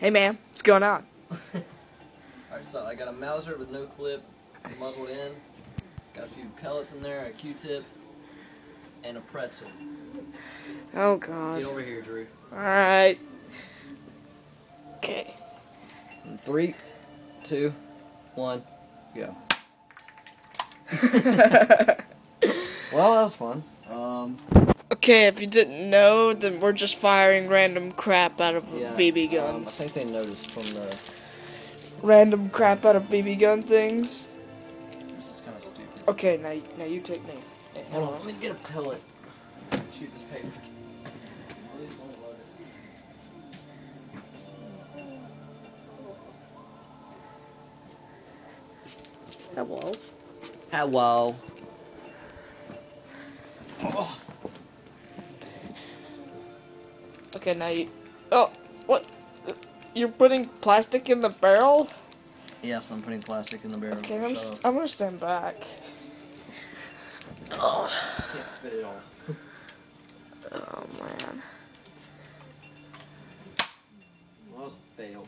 Hey man, what's going on? Alright, so I got a Mauser with no clip, muzzled in. Got a few pellets in there, a Q-tip, and a pretzel. Oh god. Get over here, Drew. Alright. Okay. 3, 2, 1, go. Well, that was fun. Okay, if you didn't know, then we're just firing random crap out of BB guns. I think they noticed from the... Random crap out of BB gun things. This is kind of stupid. Okay, now you take me. Hey, Hold on, let me get a pellet. Shoot this paper. Hello. Hello. Oh. Okay, now you... Oh, what? You're putting plastic in the barrel? Yes, I'm putting plastic in the barrel. Okay, I'm gonna stand back. Oh. Can't fit it all. Oh, man. Well, that was a fail.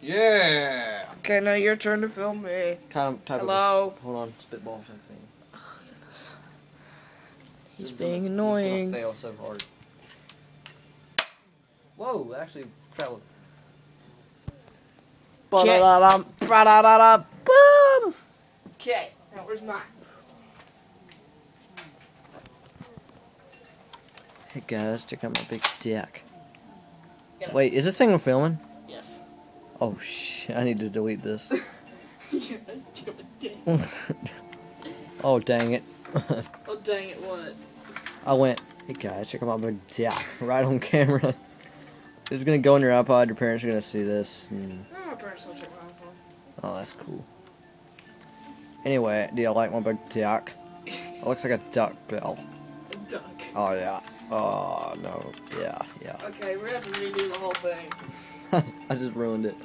Yeah! Okay, now your turn to film me. Type Hello? of hold on, spitball something. Oh, goodness. He's being annoying. This is gonna fail so hard. Whoa, it actually traveled. Boom! Okay, now where's mine? Hey guys, check out my big dick. Wait, is this thing filming? Yes. Oh shit, I need to delete this. Yes, check out my dick. Oh dang it. Oh dang it, what? I went, hey guys, check out my big dick. Right on camera. It's gonna go on your iPod, your parents are gonna see this. And... No, my parents will check my phone. Oh, that's cool. Anyway, do you like my big dick? It looks like a duck bill. A duck. Oh yeah. Oh no. Yeah, yeah. Okay, we're gonna have to redo the whole thing. I just ruined it.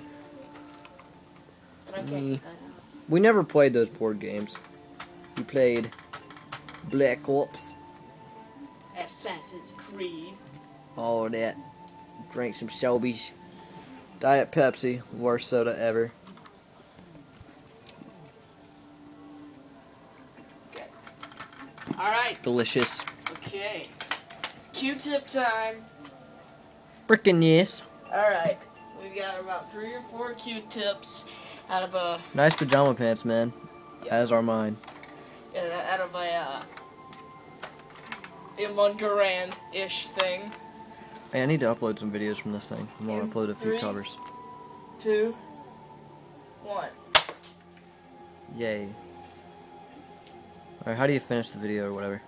But I can't get that out. We never played those board games. We played Black Ops. Assassin's Creed. All that. Drank some Shelby's. Diet Pepsi. Worst soda ever. Okay. Alright. Delicious. Okay. It's Q-tip time. Frickin' yes. Alright. We've got about 3 or 4 Q-tips out of a... Nice pajama pants, man. Yeah. As are mine. Out of a, M1 Garand-ish thing. Hey, I need to upload some videos from this thing. I'm gonna upload a few 3, covers. 2, 1. Yay. Alright, how do you finish the video or whatever?